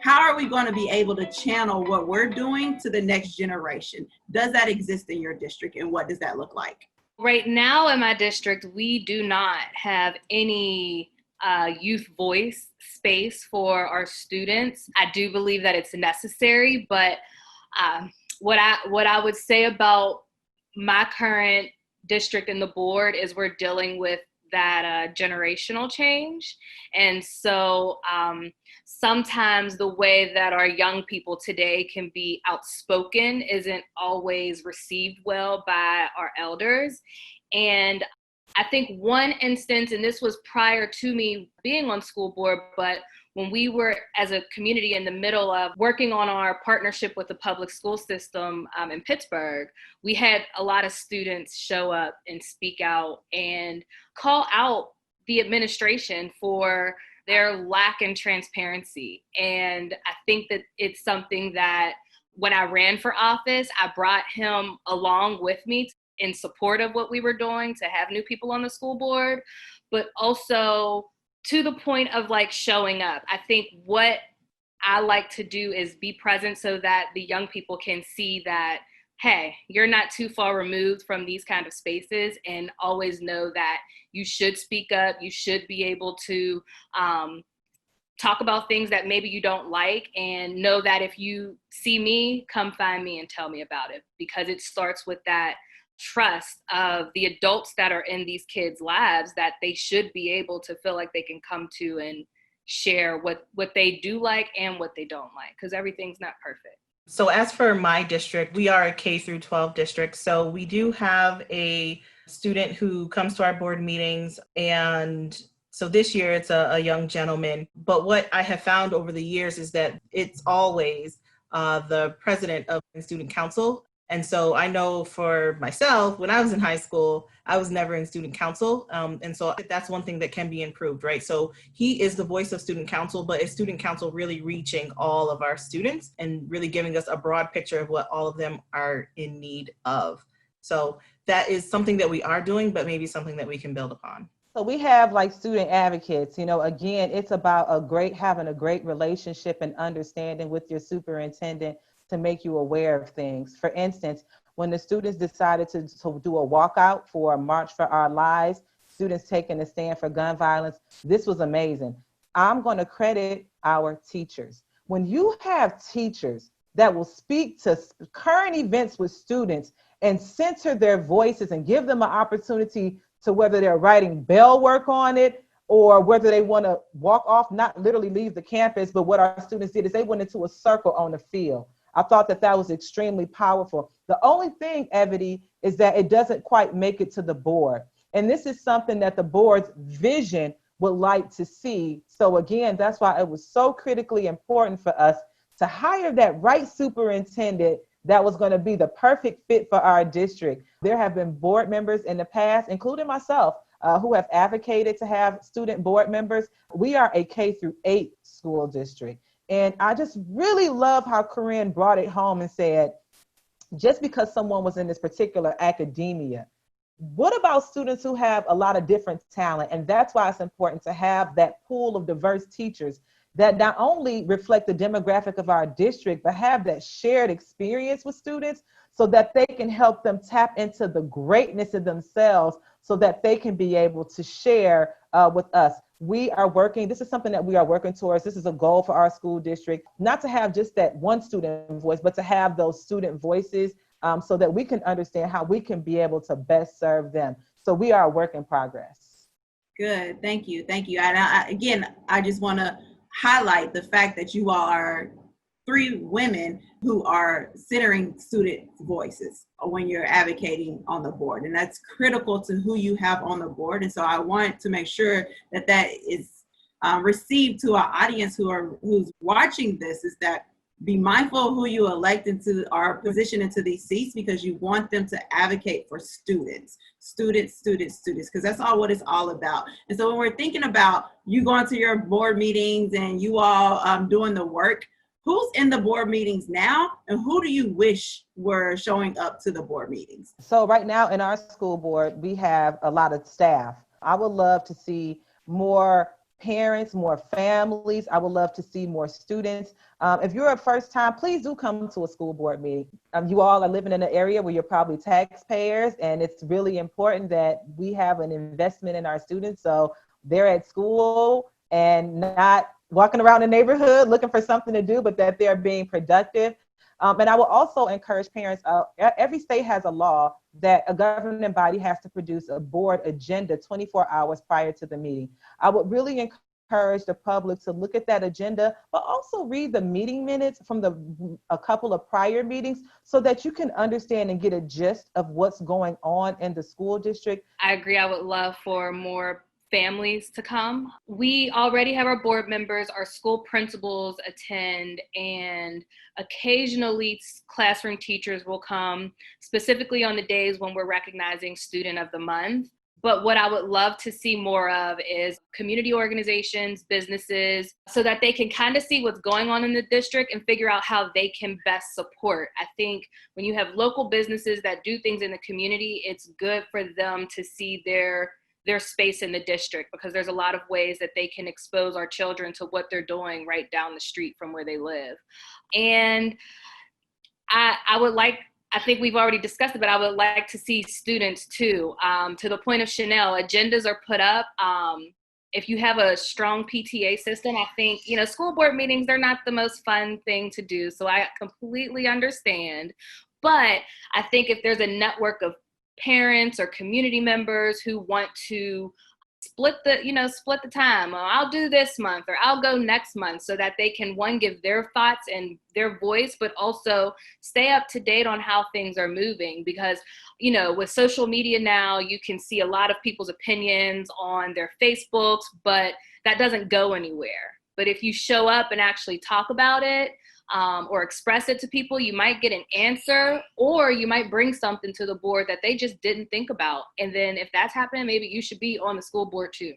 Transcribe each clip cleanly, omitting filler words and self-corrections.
how are we going to be able to channel what we're doing to the next generation? Does that exist in your district, and what does that look like? Right now in my district, we do not have any youth voice space for our students. I do believe that it's necessary, but what I would say about my current district and the board is we're dealing with that generational change. And so sometimes the way that our young people today can be outspoken isn't always received well by our elders. And I think one instance, and this was prior to me being on school board, but when we were as a community in the middle of working on our partnership with the public school system in Pittsburgh, we had a lot of students show up and speak out and call out the administration for their lack in transparency. And I think that it's something that when I ran for office, I brought him along with me in support of what we were doing to have new people on the school board, but also to the point of like showing up. I think what I like to do is be present so that the young people can see that, hey, you're not too far removed from these kind of spaces, and always know that you should speak up. You should be able to talk about things that maybe you don't like, and know that if you see me, come find me and tell me about it, because it starts with that trust of the adults that are in these kids' lives, that they should be able to feel like they can come to and share what they do like and what they don't like, because everything's not perfect. So as for my district, we are a K through 12 district. So we do have a student who comes to our board meetings, and so this year it's a young gentleman. But what I have found over the years is that it's always the president of the student council. And so I know for myself, when I was in high school, I was never in student council. And so that's one thing that can be improved, right? So he is the voice of student council, but is student council really reaching all of our students and really giving us a broad picture of what all of them are in need of? So that is something that we are doing, but maybe something that we can build upon. So we have like student advocates, again, it's about having a great relationship and understanding with your superintendent to make you aware of things. For instance, when the students decided to do a walkout for March for Our Lives, students taking a stand for gun violence, this was amazing. I'm going to credit our teachers. When you have teachers that will speak to current events with students and center their voices and give them an opportunity to, whether they're writing bell work on it or whether they want to walk off, not literally leave the campus, but what our students did is they went into a circle on the field. I thought that was extremely powerful. The only thing, Evity, is that it doesn't quite make it to the board. And this is something that the board's vision would like to see. So again, that's why it was so critically important for us to hire that right superintendent that was going to be the perfect fit for our district. There have been board members in the past, including myself, who have advocated to have student board members. We are a K through 8 school district. And I just really love how Corinne brought it home and said, just because someone was in this particular academia, what about students who have a lot of different talent? And that's why it's important to have that pool of diverse teachers that not only reflect the demographic of our district, but have that shared experience with students so that they can help them tap into the greatness of themselves so that they can be able to share with us. We are working, this is something that we are working towards. This is a goal for our school district, not to have just that one student voice, but to have those student voices so that we can understand how we can be able to best serve them. So we are a work in progress. Good, thank you, thank you. And again, I just wanna highlight the fact that you all are 3 women who are centering student voices when you're advocating on the board. And that's critical to who you have on the board. And so I want to make sure that that is received to our audience who's watching this, is that be mindful of who you elect into our position into these seats, because you want them to advocate for students, because that's all what it's all about. And so when we're thinking about you going to your board meetings and you all doing the work, who's in the board meetings now, and who do you wish were showing up to the board meetings? So right now in our school board, we have a lot of staff. I would love to see more parents, more families. I would love to see more students. If you're a first time, please do come to a school board meeting. You all are living in an area where you're probably taxpayers, and it's really important that we have an investment in our students. So they're at school and not walking around the neighborhood looking for something to do, but that they're being productive. And I will also encourage parents, every state has a law that a governing body has to produce a board agenda 24 hours prior to the meeting. I would really encourage the public to look at that agenda, but also read the meeting minutes from a couple of prior meetings so that you can understand and get a gist of what's going on in the school district. I agree. I would love for more families to come. We already have our board members, our school principals attend, and occasionally classroom teachers will come, specifically on the days when we're recognizing Student of the Month. But what I would love to see more of is community organizations, businesses, so that they can kind of see what's going on in the district and figure out how they can best support. I think when you have local businesses that do things in the community, it's good for them to see their space in the district, because there's a lot of ways that they can expose our children to what they're doing right down the street from where they live. And I think we've already discussed it, but I would like to see students too. To the point of Chanel, agendas are put up. If you have a strong PTA system, I think, school board meetings, they're not the most fun thing to do. So I completely understand. But I think if there's a network of parents or community members who want to split the time, I'll do this month or I'll go next month, so that they can, one, give their thoughts and their voice, but also stay up to date on how things are moving. Because with social media now, you can see a lot of people's opinions on their Facebooks, but that doesn't go anywhere. But if you show up and actually talk about it, or express it to people, you might get an answer, or you might bring something to the board that they just didn't think about. And then if that's happening, maybe you should be on the school board too.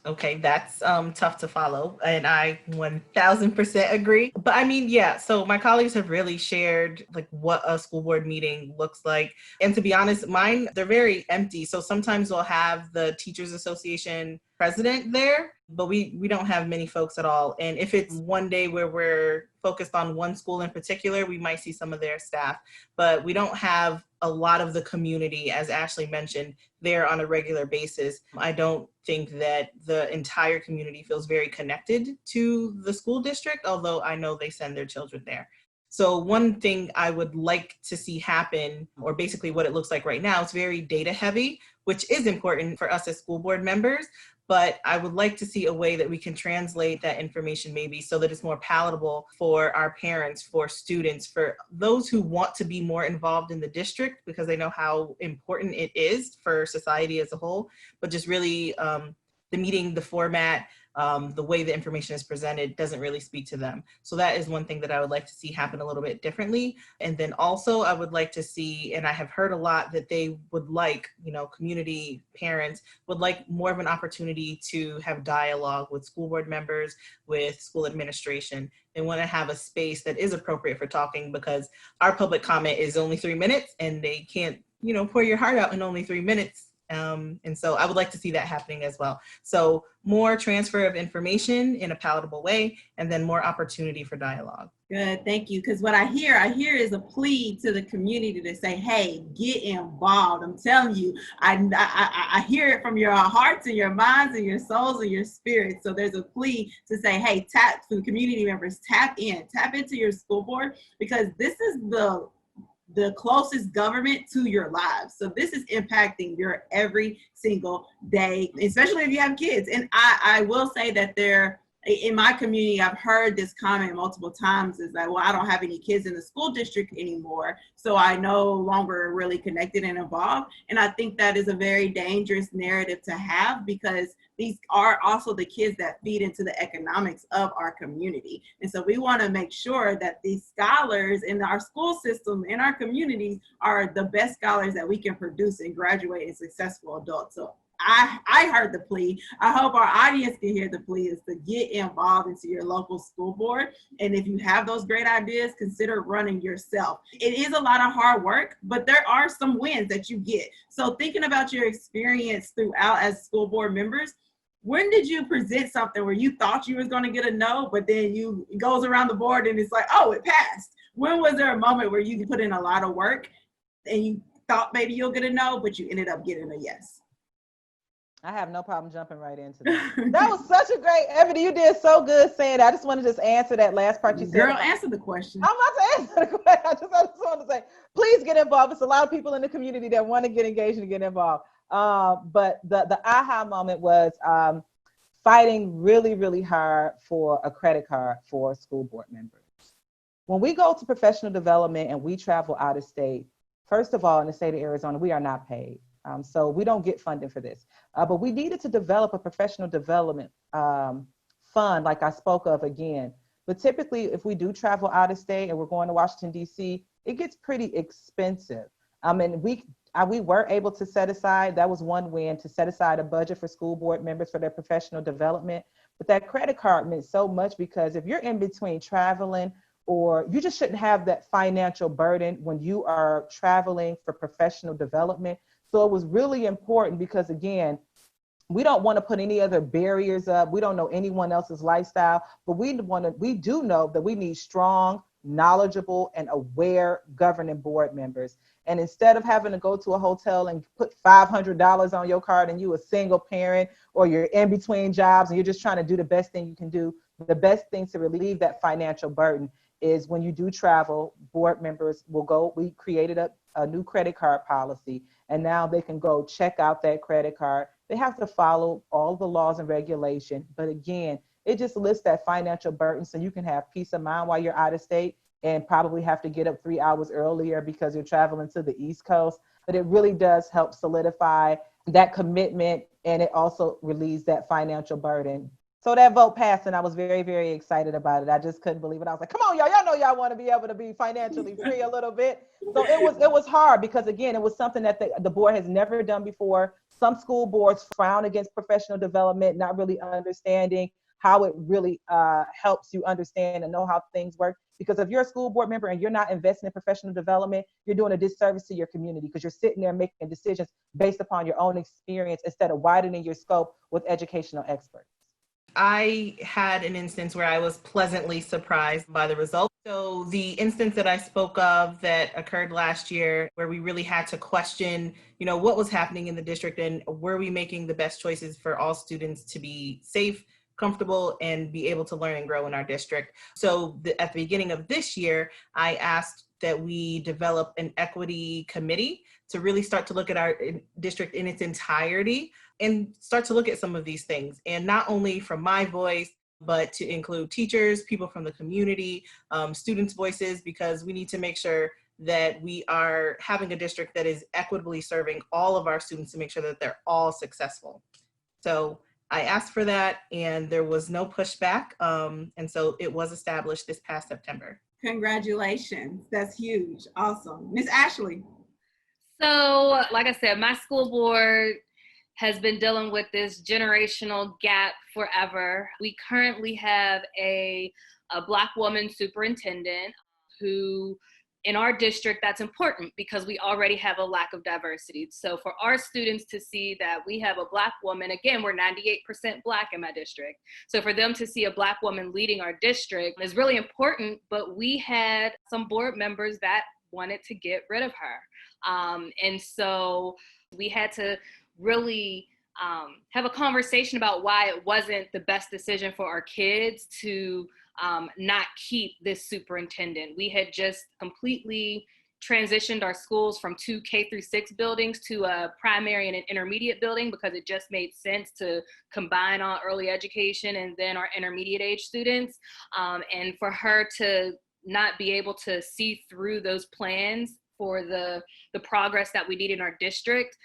Okay, that's tough to follow, and I 1000% agree. But I mean, yeah, so my colleagues have really shared like what a school board meeting looks like. And to be honest, mine, they're very empty. So sometimes we'll have the Teachers Association president there, but we don't have many folks at all. And if it's one day where we're focused on one school in particular, we might see some of their staff, but we don't have a lot of the community, as Ashley mentioned, there on a regular basis. I don't think that the entire community feels very connected to the school district, although I know they send their children there. So one thing I would like to see happen, or basically what it looks like right now, is very data heavy, which is important for us as school board members. But I would like to see a way that we can translate that information maybe so that it's more palatable for our parents, for students, for those who want to be more involved in the district, because they know how important it is for society as a whole. But just really the meeting, the format, the way the information is presented doesn't really speak to them. So that is one thing that I would like to see happen a little bit differently. And then also I would like to see, and I have heard a lot that they would like, community parents would like more of an opportunity to have dialogue with school board members, with school administration. They want to have a space that is appropriate for talking, because our public comment is only 3 minutes and they can't, pour your heart out in only 3 minutes. And so I would like to see that happening as well. So more transfer of information in a palatable way, and then more opportunity for dialogue. Good, thank you. Because what I hear is a plea to the community to say, hey, get involved. I'm telling you, I hear it from your hearts and your minds and your souls and your spirits. So there's a plea to say, hey, tap for the community members, tap into your school board, because this is the closest government to your lives. So this is impacting your every single day, especially if you have kids. And I will say that in my community, I've heard this comment multiple times, is that, well, I don't have any kids in the school district anymore, so I no longer really connected and involved. And I think that is a very dangerous narrative to have, because these are also the kids that feed into the economics of our community. And so we want to make sure that these scholars in our school system, in our communities, are the best scholars that we can produce and graduate as successful adults. So I heard the plea. I hope our audience can hear the plea, is to get involved into your local school board. And if you have those great ideas, consider running yourself. It is a lot of hard work, but there are some wins that you get. So thinking about your experience throughout as school board members, when did you present something where you thought you was going to get a no, but then it goes around the board and it's like, oh, it passed? When was there a moment where you put in a lot of work and you thought maybe you'll get a no, but you ended up getting a yes? I have no problem jumping right into that. That was such a great, Ebony, you did so good saying that. I just want to just answer that last part you said. Girl, answer the question. I'm about to answer the question. I just want to say, please get involved. There's a lot of people in the community that want to get engaged and get involved. But the aha moment was fighting really, really hard for a credit card for school board members. When we go to professional development and we travel out of state, first of all, in the state of Arizona, we are not paid. So we don't get funding for this. But we needed to develop a professional development fund, like I spoke of again. But typically, if we do travel out of state and we're going to Washington, D.C., it gets pretty expensive. And we were able to set aside, that was one win, to set aside a budget for school board members for their professional development. But that credit card meant so much, because if you're in between traveling, or you just shouldn't have that financial burden when you are traveling for professional development. So it was really important because, again, we don't want to put any other barriers up. We don't know anyone else's lifestyle, but we do know that we need strong, knowledgeable, and aware governing board members. And instead of having to go to a hotel and put $500 on your card and you a single parent, or you're in between jobs and you're just trying to do the best thing you can do, the best thing to relieve that financial burden is when you do travel, board members will go, we created a new credit card policy, and now they can go check out that credit card. They have to follow all the laws and regulation. But again, it just lists that financial burden so you can have peace of mind while you're out of state and probably have to get up 3 hours earlier because you're traveling to the East Coast. But it really does help solidify that commitment, and it also relieves that financial burden. So that vote passed, and I was very, very excited about it. I just couldn't believe it. I was like, come on, y'all know y'all want to be able to be financially free a little bit. So it was hard because, again, it was something that the board has never done before. Some school boards frown against professional development, not really understanding how it really helps you understand and know how things work. Because if you're a school board member and you're not investing in professional development, you're doing a disservice to your community, because you're sitting there making decisions based upon your own experience instead of widening your scope with educational experts. I had an instance where I was pleasantly surprised by the results. So the instance that I spoke of that occurred last year, where we really had to question, what was happening in the district and were we making the best choices for all students to be safe, comfortable, and be able to learn and grow in our district. So at the beginning of this year, I asked that we develop an equity committee to really start to look at our district in its entirety and start to look at some of these things. And not only from my voice, but to include teachers, people from the community, students' voices, because we need to make sure that we are having a district that is equitably serving all of our students to make sure that they're all successful. So I asked for that and there was no pushback. And so it was established this past September. Congratulations. That's huge. Awesome. Miss Ashley. So, like I said, my school board has been dealing with this generational gap forever. We currently have a Black woman superintendent who, in our district, that's important because we already have a lack of diversity. So for our students to see that we have a Black woman, again, we're 98% Black in my district. So for them to see a Black woman leading our district is really important, but we had some board members that wanted to get rid of her. And so we had to really have a conversation about why it wasn't the best decision for our kids to not keep this superintendent. We had just completely transitioned our schools from 2 K-6 buildings to a primary and an intermediate building because it just made sense to combine our early education and then our intermediate age students. And for her to not be able to see through those plans for the progress that we need in our district,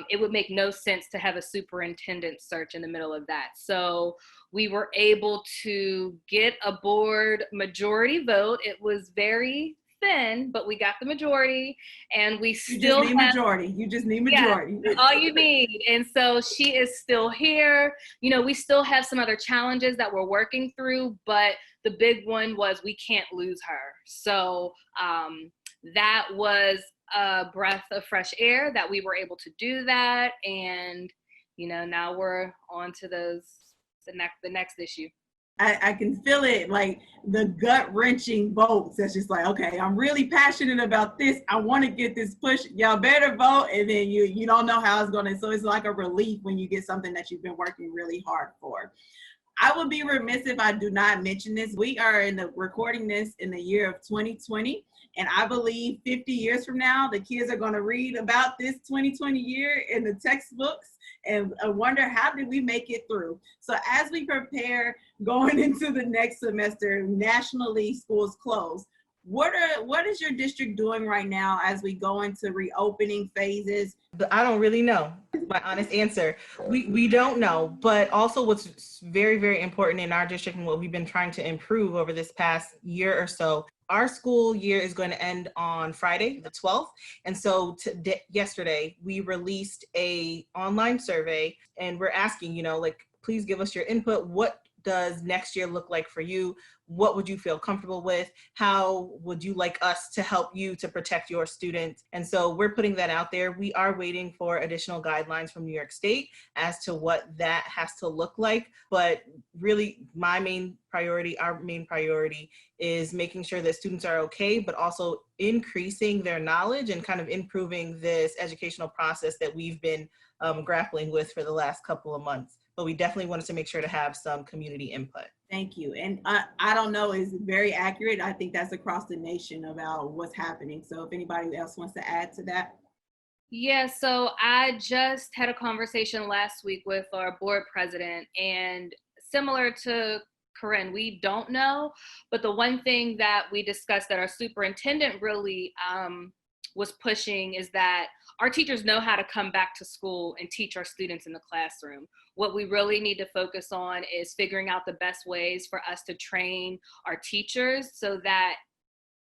it would make no sense to have a superintendent search in the middle of that. So we were able to get a board majority vote. It was very thin, but we got the majority, and we still need majority. You just need majority. Yeah, all you need. And so she is still here. We still have some other challenges that we're working through, but the big one was we can't lose her. So that was a breath of fresh air that we were able to do that. And now we're on to the next issue. I can feel it, like the gut wrenching votes. That's just like, okay, I'm really passionate about this. I want to get this push. Y'all better vote. And then you don't know how it's going to. So it's like a relief when you get something that you've been working really hard for. I would be remiss if I do not mention this. We are recording this in the year of 2020. And I believe 50 years from now, the kids are going to read about this 2020 year in the textbooks and wonder, how did we make it through? So as we prepare going into the next semester, nationally schools close, what is your district doing right now as we go into reopening phases? I don't really know, is my honest answer. We don't know, but also what's very, very important in our district and what we've been trying to improve over this past year or so, our school year is going to end on Friday, the 12th. And so yesterday we released a online survey and we're asking, please give us your input. What does next year look like for you? What would you feel comfortable with? How would you like us to help you to protect your students? And so we're putting that out there. We are waiting for additional guidelines from New York State as to what that has to look like. But really, our main priority is making sure that students are okay, but also increasing their knowledge and kind of improving this educational process that we've been grappling with for the last couple of months. But we definitely wanted to make sure to have some community input. Thank you. And I don't know, is very accurate. I think that's across the nation about what's happening. So if anybody else wants to add to that. Yeah, so I just had a conversation last week with our board president, and similar to Corinne, we don't know, but the one thing that we discussed that our superintendent really was pushing is that our teachers know how to come back to school and teach our students in the classroom. What we really need to focus on is figuring out the best ways for us to train our teachers so that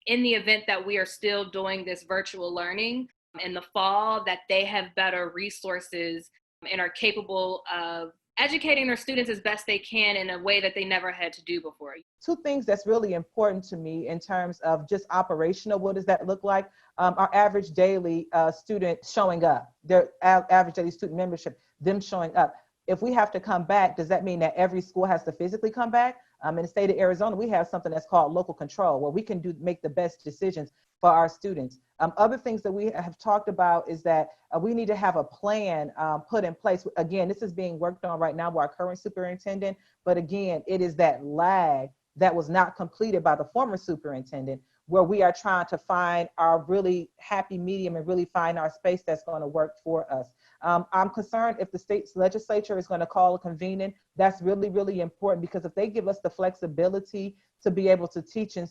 in the event that we are still doing this virtual learning in the fall, that they have better resources and are capable of educating their students as best they can in a way that they never had to do before. Two things that's really important to me in terms of just operational, what does that look like? Our average daily student showing up, their average daily student membership, them showing up. If we have to come back, does that mean that every school has to physically come back? In the state of Arizona, we have something that's called local control, where we can make the best decisions for our students. Other things that we have talked about is that we need to have a plan put in place. Again, this is being worked on right now by our current superintendent, but again, it is that lag that was not completed by the former superintendent, where we are trying to find our really happy medium and really find our space that's going to work for us. I'm concerned if the state's legislature is going to call a convening. That's really, really important, because if they give us the flexibility to be able to teach in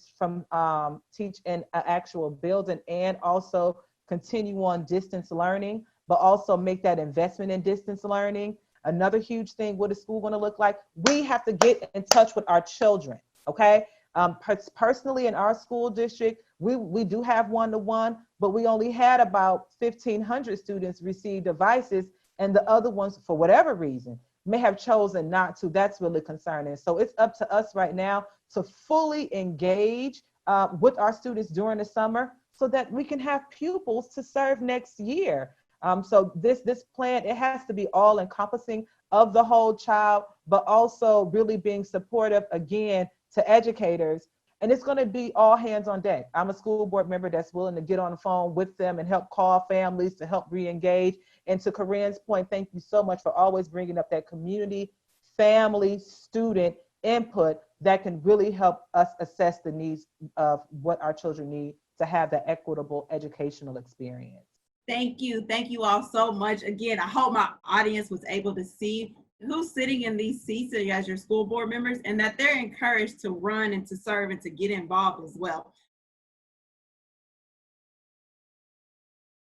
an actual building and also continue on distance learning, but also make that investment in distance learning. Another huge thing, what is school going to look like? We have to get in touch with our children, okay? Personally, in our school district, we do have one-to-one, but we only had about 1,500 students receive devices, and the other ones, for whatever reason, may have chosen not to. That's really concerning. So it's up to us right now to fully engage with our students during the summer so that we can have pupils to serve next year. So this plan, it has to be all encompassing of the whole child, but also really being supportive, again, to educators. And it's going to be all hands on deck. I'm a school board member that's willing to get on the phone with them and help call families to help re-engage. And to Corinne's point, thank you so much for always bringing up that community, family, student input that can really help us assess the needs of what our children need to have that equitable educational experience. Thank you. Thank you all so much. Again, I hope my audience was able to see who's sitting in these seats as your school board members, and that they're encouraged to run and to serve and to get involved as well.